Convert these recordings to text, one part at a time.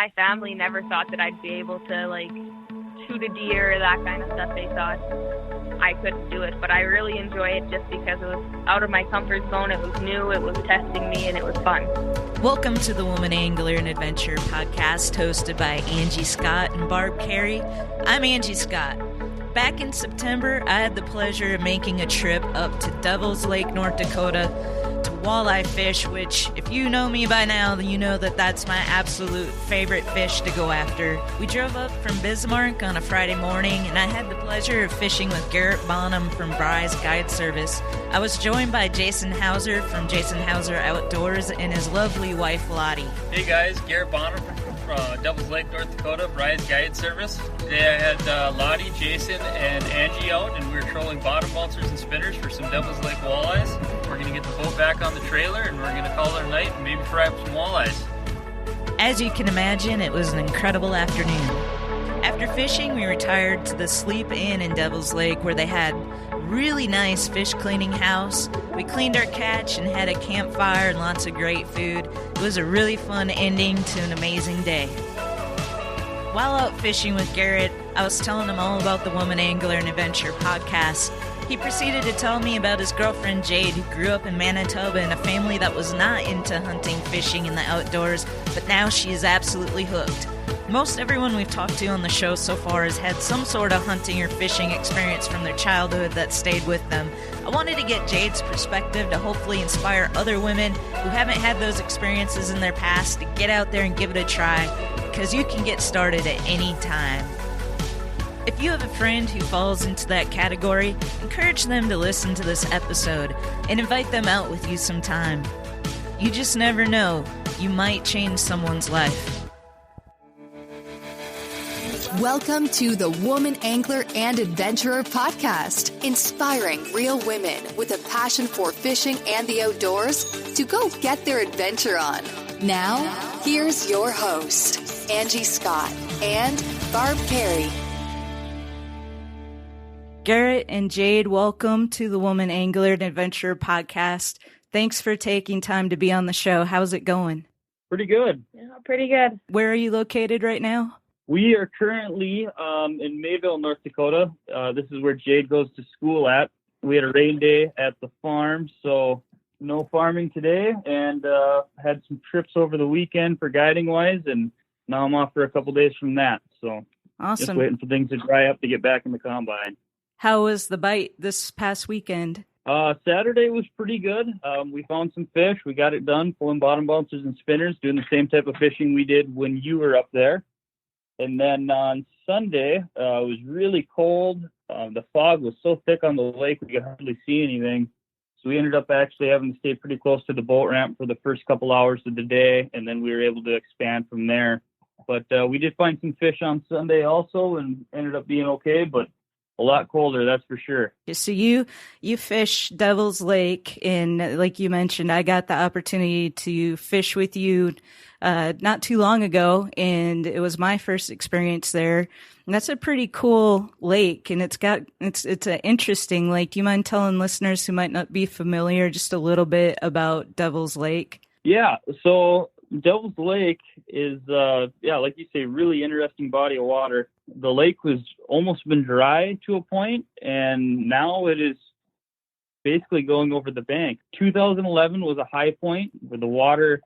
my family never thought that I'd be able to, like, shoot a deer or that kind of stuff. They thought I couldn't do it, but I really enjoy it just because it was out of my comfort zone. It was new, it was testing me, and it was fun. Welcome to the Woman Angler and Adventure podcast, hosted by Angie Scott and Barb Carey. I'm Angie Scott. Back in September, I had the pleasure of making a trip up to Devil's Lake, North Dakota to walleye fish, which, if you know me by now, then you know that that's my absolute favorite fish to go after. We drove up from Bismarck on a Friday morning, and I had the pleasure of fishing with Garrett Bonham from Bry's Guide Service. I was joined by Jason Hauser from Jason Hauser Outdoors and his lovely wife, Lottie. Hey guys, Garrett Bonham from Devil's Lake, North Dakota, Bry's Guide Service. Today I had Lottie, Jason, and Angie out, and we were trolling bottom mulchers and spinners for some Devil's Lake walleyes. We're going to get the boat back on the trailer, and we're going to call it a night and maybe fry up some walleyes. As you can imagine, it was an incredible afternoon. After fishing, we retired to the Sleep Inn in Devil's Lake, where they had a really nice fish cleaning house. We cleaned our catch and had a campfire and lots of great food. It was a really fun ending to an amazing day. While out fishing with Garrett, I was telling him all about the Woman Angler and Adventure podcast. He proceeded to tell me about his girlfriend Jade, who grew up in Manitoba in a family that was not into hunting, fishing, and the outdoors, but now she is absolutely hooked. Most everyone we've talked to on the show so far has had some sort of hunting or fishing experience from their childhood that stayed with them. I wanted to get Jade's perspective to hopefully inspire other women who haven't had those experiences in their past to get out there and give it a try, because you can get started at any time. If you have a friend who falls into that category, encourage them to listen to this episode and invite them out with you sometime. You just never know. You might change someone's life. Welcome to the Woman Angler and Adventurer podcast, inspiring real women with a passion for fishing and the outdoors to go get their adventure on. Now, here's your host, Angie Scott and Barb Carey. Garrett and Jade, welcome to the Woman Angler and Adventurer podcast. Thanks for taking time to be on the show. How's it going? Pretty good. Yeah, pretty good. Where are you located right now? We are currently in Mayville, North Dakota. This is where Jade goes to school at. We had a rain day at the farm, so no farming today, and had some trips over the weekend for guiding-wise, and now I'm off for a couple days from that. So Awesome. Just waiting for things to dry up to get back in the combine. How was the bite this past weekend? Saturday was pretty good. We found some fish. We got it done, pulling bottom bouncers and spinners, doing the same type of fishing we did when you were up there. And then on Sunday, it was really cold. The fog was so thick on the lake, we could hardly see anything. So we ended up actually having to stay pretty close to the boat ramp for the first couple hours of the day, and then we were able to expand from there. But we did find some fish on Sunday also and ended up being okay, but a lot colder, that's for sure. So you fish Devil's Lake, and like you mentioned, I got the opportunity to fish with you not too long ago, and it was my first experience there. And that's a pretty cool lake, and it's an interesting lake. Do you mind telling listeners who might not be familiar just a little bit about Devil's Lake? Yeah, so Devil's Lake is, like you say, really interesting body of water. The lake was almost been dry to a point, and now it is basically going over the bank. 2011 was a high point where the water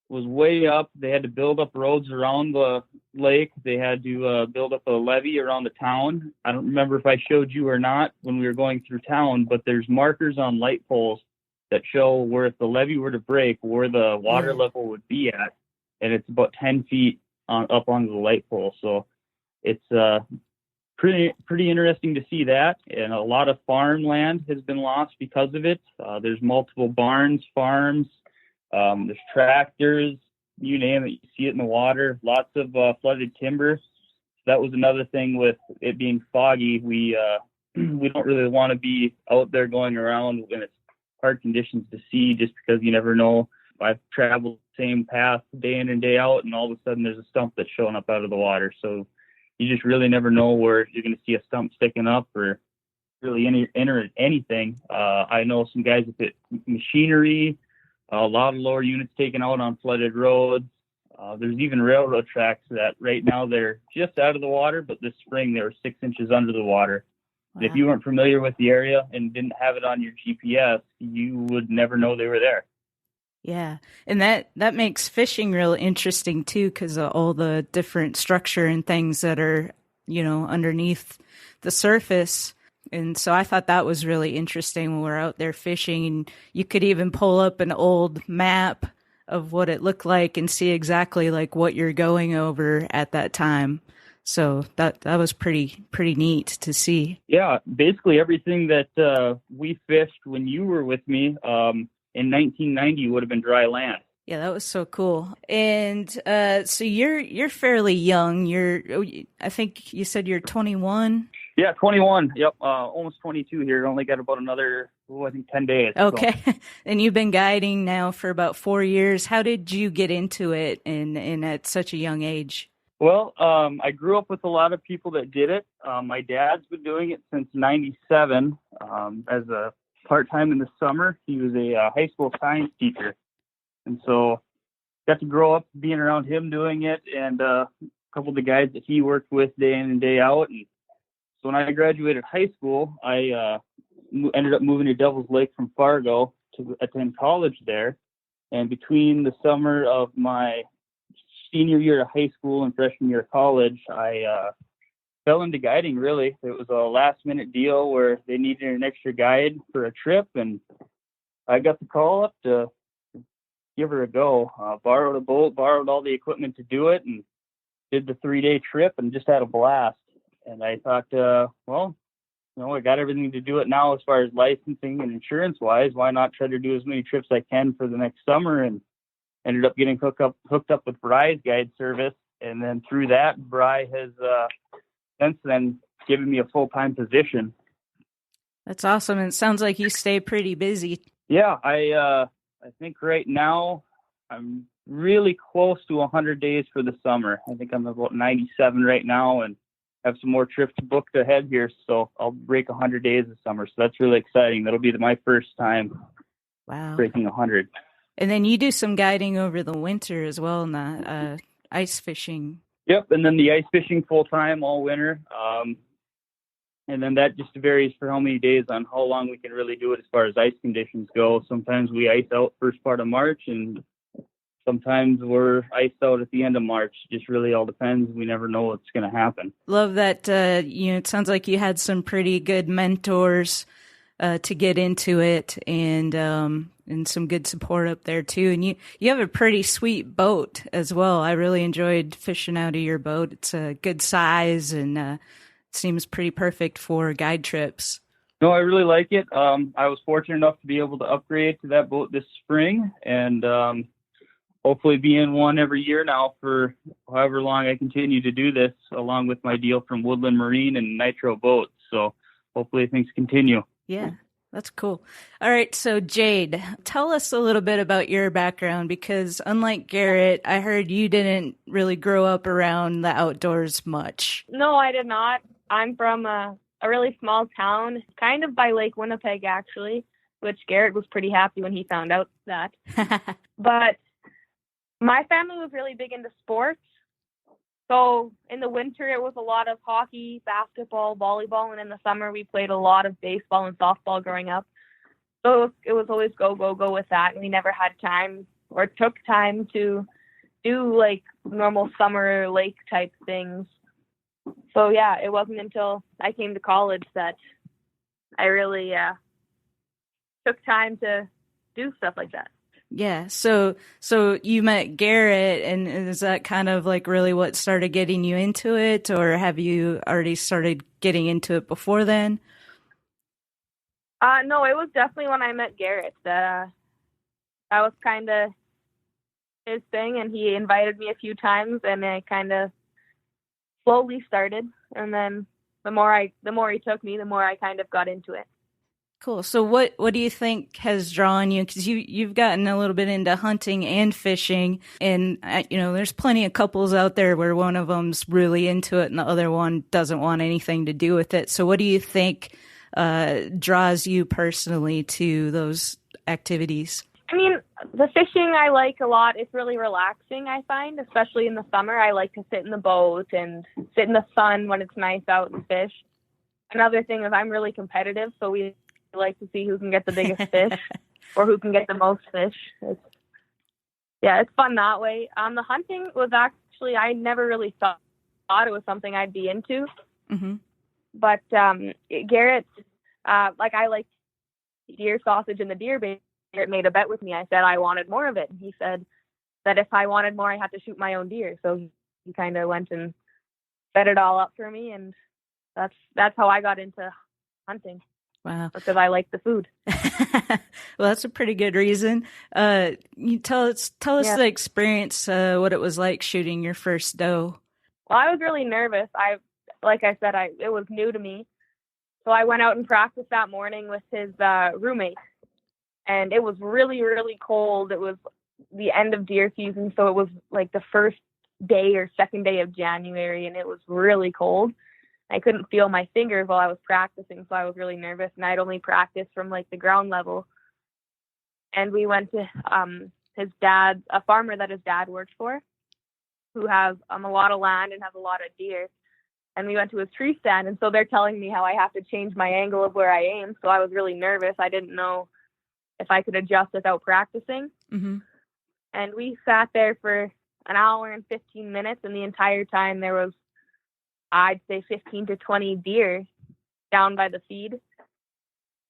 was way up. They had to build up roads around the lake. They had to build up a levee around the town. I don't remember if I showed you or not when we were going through town, but there's markers on light poles that show where if the levee were to break, where the water level would be at, and it's about 10 feet up onto the light pole. So it's pretty interesting to see that, and a lot of farmland has been lost because of it. There's multiple barns, farms, there's tractors, you name it, you see it in the water. Lots of flooded timber. So that was another thing with it being foggy. We don't really want to be out there going around when it's hard conditions to see, just because you never know. I've traveled the same path day in and day out, and all of a sudden there's a stump that's showing up out of the water. So you just really never know where you're going to see a stump sticking up or really anything. I know some guys with machinery, a lot of lower units taken out on flooded roads. There's even railroad tracks that right now they're just out of the water, but this spring they were 6 inches under the water. Wow. And if you weren't familiar with the area and didn't have it on your GPS, you would never know they were there. Yeah, and that makes fishing real interesting too, because of all the different structure and things that are, underneath the surface. And so I thought that was really interesting when we're out there fishing, and you could even pull up an old map of what it looked like and see exactly like what you're going over at that time. So that was pretty neat to see. Yeah, basically everything that we fished when you were with me in 1990 would have been dry land. Yeah, that was so cool. And so you're fairly young. I think you said you're 21. Yeah, 21. Yep, almost 22 here. Only got about another, I think 10 days. Okay, so. And you've been guiding now for about 4 years. How did you get into it and at such a young age? Well, I grew up with a lot of people that did it. My dad's been doing it since '97 as a part-time in the summer. He was a high school science teacher. And so got to grow up being around him doing it and a couple of the guys that he worked with day in and day out. And so when I graduated high school, I ended up moving to Devil's Lake from Fargo to attend college there. And between the summer of my senior year of high school and freshman year of college, I fell into guiding, really. It was a last-minute deal where they needed an extra guide for a trip, and I got the call up to give her a go. Borrowed a boat, borrowed all the equipment to do it, and did the 3-day trip and just had a blast. And I thought, I got everything to do it now as far as licensing and insurance-wise. Why not try to do as many trips I can for the next summer? And ended up getting hooked up with Bry's guide service. And then through that, Bry has since then given me a full-time position. That's awesome. And it sounds like you stay pretty busy. Yeah, I think right now I'm really close to 100 days for the summer. I think I'm about 97 right now and have some more trips booked ahead here. So I'll break 100 days this summer. So that's really exciting. That'll be my first time breaking 100. And then you do some guiding over the winter as well in the ice fishing. Yep, and then the ice fishing full-time all winter. And then that just varies for how many days on how long we can really do it as far as ice conditions go. Sometimes we ice out first part of March, and sometimes we're iced out at the end of March. Just really all depends. We never know what's going to happen. Love that. It sounds like you had some pretty good mentors to get into it, and some good support up there too. And you have a pretty sweet boat as well. I really enjoyed fishing out of your boat. It's a good size and seems pretty perfect for guide trips. No, I really like it. I was fortunate enough to be able to upgrade to that boat this spring, and hopefully be in one every year now for however long I continue to do this, along with my deal from Woodland Marine and Nitro Boats. So hopefully things continue. Yeah, that's cool. All right, so Jade, tell us a little bit about your background, because unlike Garrett, I heard you didn't really grow up around the outdoors much. No, I did not. I'm from a really small town, kind of by Lake Winnipeg, actually, which Garrett was pretty happy when he found out that. But my family was really big into sports. So in the winter, it was a lot of hockey, basketball, volleyball, and in the summer, we played a lot of baseball and softball growing up. So it was always go with that. And we never had time or took time to do like normal summer lake type things. So yeah, it wasn't until I came to college that I really took time to do stuff like that. Yeah. So you met Garrett, and is that kind of like really what started getting you into it, or have you already started getting into it before then? No, it was definitely when I met Garrett that was kind of his thing, and he invited me a few times, and I kind of slowly started. And then the more he took me, the more I kind of got into it. Cool. So what do you think has drawn you? Because you've gotten a little bit into hunting and fishing, and there's plenty of couples out there where one of them's really into it and the other one doesn't want anything to do with it. So what do you think draws you personally to those activities? I mean, The fishing I like a lot. It's really relaxing, I find, especially in the summer. I like to sit in the boat and sit in the sun when it's nice out and fish. Another thing is I'm really competitive, so we like to see who can get the biggest fish or who can get the most fish. It's fun that way. The hunting was actually, I never really thought it was something I'd be into. Mm-hmm. But Garrett, I like deer sausage and the deer bait. Garrett made a bet with me. I said I wanted more of it. He said that if I wanted more, I had to shoot my own deer. So he kind of went and set it all up for me, and that's how I got into hunting. Wow. Because I like the food. Well, that's a pretty good reason. You tell us the experience, what it was like shooting your first doe. Well, I was really nervous. Like I said, it was new to me. So I went out and practiced that morning with his roommate. And it was really, really cold. It was the end of deer season, so it was like the first day or second day of January, and it was really cold. I couldn't feel my fingers while I was practicing, so I was really nervous, and I'd only practiced from like the ground level. And we went to his dad, a farmer that his dad worked for, who has a lot of land and has a lot of deer. And we went to his tree stand, and so they're telling me how I have to change my angle of where I aim. So I was really nervous. I didn't know if I could adjust without practicing. Mm-hmm. And we sat there for an hour and 15 minutes, and the entire time there was, I'd say, 15 to 20 deer down by the feed.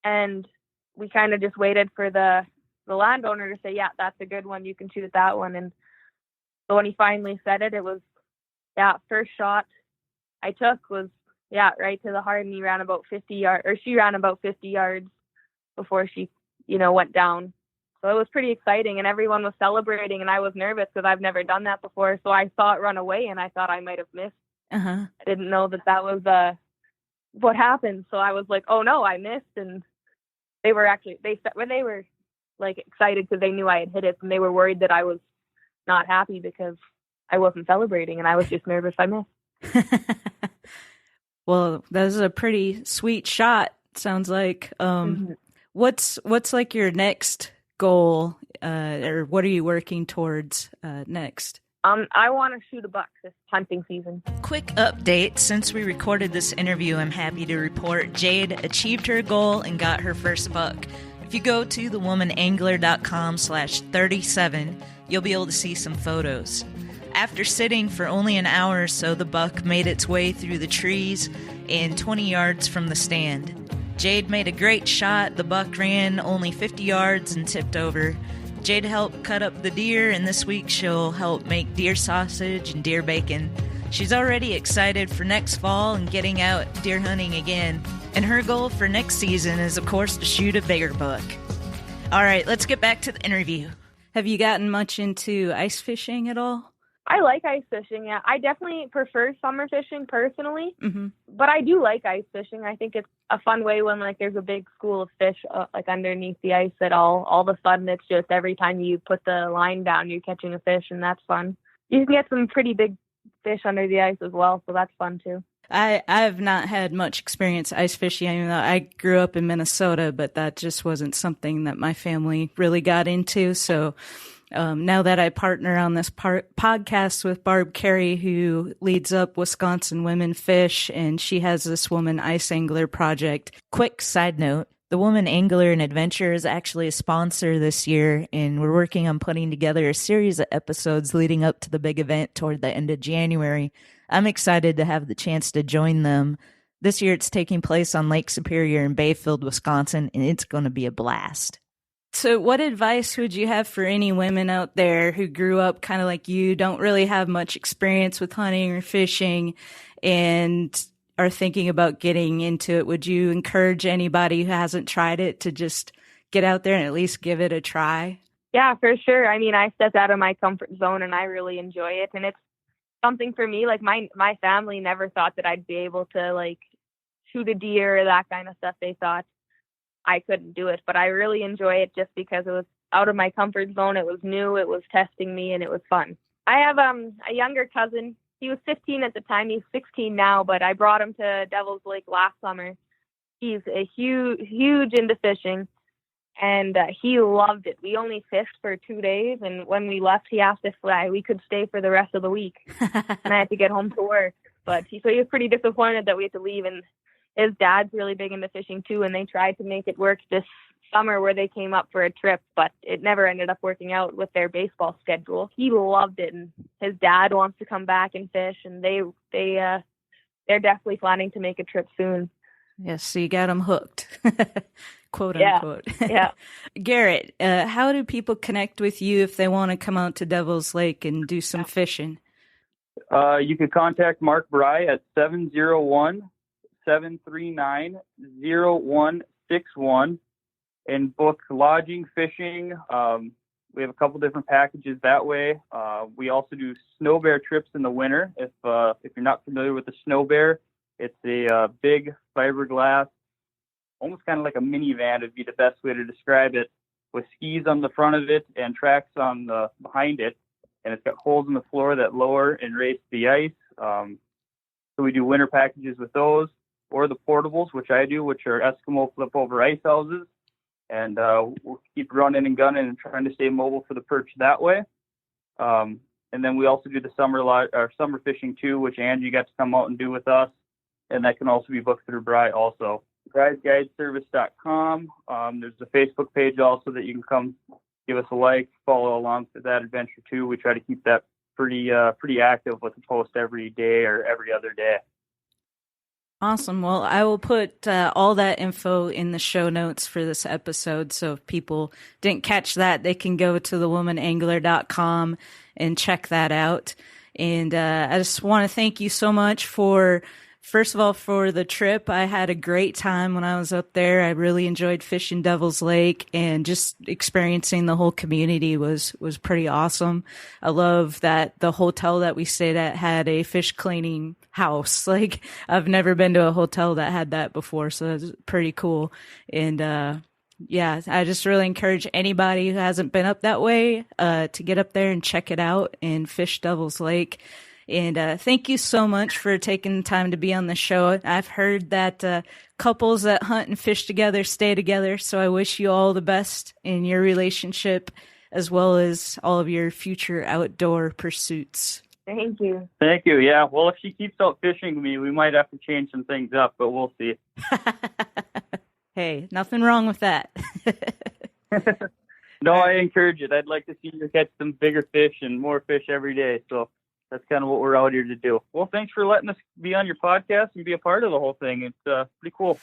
And we kind of just waited for the landowner to say, yeah, that's a good one. You can shoot at that one. And so when he finally said it, it was, first shot I took was, right to the heart, and he ran about 50 yards, or she ran about 50 yards before she went down. So it was pretty exciting, and everyone was celebrating, and I was nervous because I've never done that before. So I saw it run away, and I thought I might have missed. Uh-huh. I didn't know that was what happened. So I was like, oh no, I missed. And they were like excited because they knew I had hit it, and they were worried that I was not happy because I wasn't celebrating, and I was just nervous I missed. Well, that was a pretty sweet shot, sounds like. Mm-hmm. What's like your next goal, or what are you working towards next? I want to shoot a buck this hunting season. Quick update. Since we recorded this interview, I'm happy to report Jade achieved her goal and got her first buck. If you go to thewomanangler.com/37, you'll be able to see some photos. After sitting for only an hour or so, the buck made its way through the trees and 20 yards from the stand. Jade made a great shot. The buck ran only 50 yards and tipped over. Jade helped cut up the deer, and this week she'll help make deer sausage and deer bacon. She's already excited for next fall and getting out deer hunting again. And her goal for next season is, of course, to shoot a bigger buck. All right, let's get back to the interview. Have you gotten much into ice fishing at all? I like ice fishing, yeah. I definitely prefer summer fishing personally, Mm-hmm. but I do like ice fishing. I think it's a fun way when there's a big school of fish underneath the ice that all of a sudden it's just every time you put the line down, you're catching a fish, and that's fun. You can get some pretty big fish under the ice as well, so that's fun too. I've not had much experience ice fishing. I mean, I grew up in Minnesota, but that just wasn't something that my family really got into. So now that I partner on this podcast with Barb Carey, who leads up Wisconsin Women Fish, and she has this Woman Ice Angler project. Quick side note, the Woman Angler and Adventure is actually a sponsor this year, and we're working on putting together a series of episodes leading up to the big event toward the end of January. I'm excited to have the chance to join them. This year it's taking place on Lake Superior in Bayfield, Wisconsin, and it's going to be a blast. So what advice would you have for any women out there who grew up kind of like you, don't really have much experience with hunting or fishing, and are thinking about getting into it? Would you encourage anybody who hasn't tried it to just get out there and at least give it a try? Yeah, for sure. I mean, I stepped out of my comfort zone, and I really enjoy it. And it's something for me, like my family never thought that I'd be able to shoot a deer or that kind of stuff. They thought I couldn't do it, but I really enjoy it just because it was out of my comfort zone. It was new, it was testing me, and it was fun. I have a younger cousin. He was 15 at the time. He's 16 now, but I brought him to Devil's Lake last summer. He's a huge into fishing, And he loved it. We only fished for 2 days, and when we left, he asked if we could stay for the rest of the week. And I had to get home to work. But so he was pretty disappointed that we had to leave. And his dad's really big into fishing too, and they tried to make it work this summer where they came up for a trip, but it never ended up working out with their baseball schedule. He loved it, and his dad wants to come back and fish, and they're definitely planning to make a trip soon. Yes, so you got them hooked, quote unquote. Yeah. Garrett, how do people connect with you if they want to come out to Devil's Lake and do some fishing? You can contact Mark Bry at 701-739-0161 and book lodging, fishing. We have a couple different packages that way. We also do snow bear trips in the winter. If you're not familiar with the snow bear, it's a big fiberglass, almost kind of like a minivan would be the best way to describe it, with skis on the front of it and tracks on the behind it. And it's got holes in the floor that lower and raise the ice. So we do winter packages with those, or the portables, which I do, which are Eskimo flip over ice houses. And we'll keep running and gunning and trying to stay mobile for the perch that way. And then we also do the summer fishing too, which Angie got to come out and do with us. And that can also be booked through Bry also. Bry'sGuideService.com. There's a Facebook page also that you can come give us a like, follow along to that adventure too. We try to keep that pretty active with a post every day or every other day. Awesome. Well, I will put all that info in the show notes for this episode. So if people didn't catch that, they can go to thewomanangler.com and check that out. And I just want to thank you so much first of all, for the trip. I had a great time when I was up there. I really enjoyed fishing Devil's Lake, and just experiencing the whole community was pretty awesome. I love that the hotel that we stayed at had a fish cleaning house. Like, I've never been to a hotel that had that before, so that's pretty cool. And yeah, I just really encourage anybody who hasn't been up that way to get up there and check it out and fish Devil's Lake. And thank you so much for taking the time to be on the show. I've heard that couples that hunt and fish together stay together, so I wish you all the best in your relationship as well as all of your future outdoor pursuits. Thank you. Thank you. Yeah, well, if she keeps out fishing me, we might have to change some things up, but we'll see. Hey, nothing wrong with that. No, I encourage it. I'd like to see you catch some bigger fish and more fish every day, so that's kind of what we're out here to do. Well, thanks for letting us be on your podcast and be a part of the whole thing. It's pretty cool.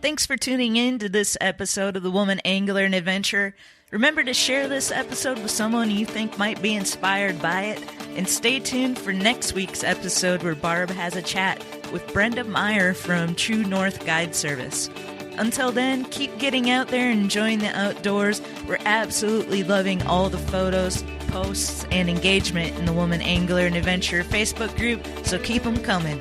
Thanks for tuning in to this episode of The Woman Angler and Adventurer. Remember to share this episode with someone you think might be inspired by it. And stay tuned for next week's episode, where Barb has a chat with Brenda Meyer from True North Guide Service. Until then, keep getting out there and enjoying the outdoors. We're absolutely loving all the photos, posts, and engagement in the Woman Angler and Adventurer Facebook group, so keep them coming.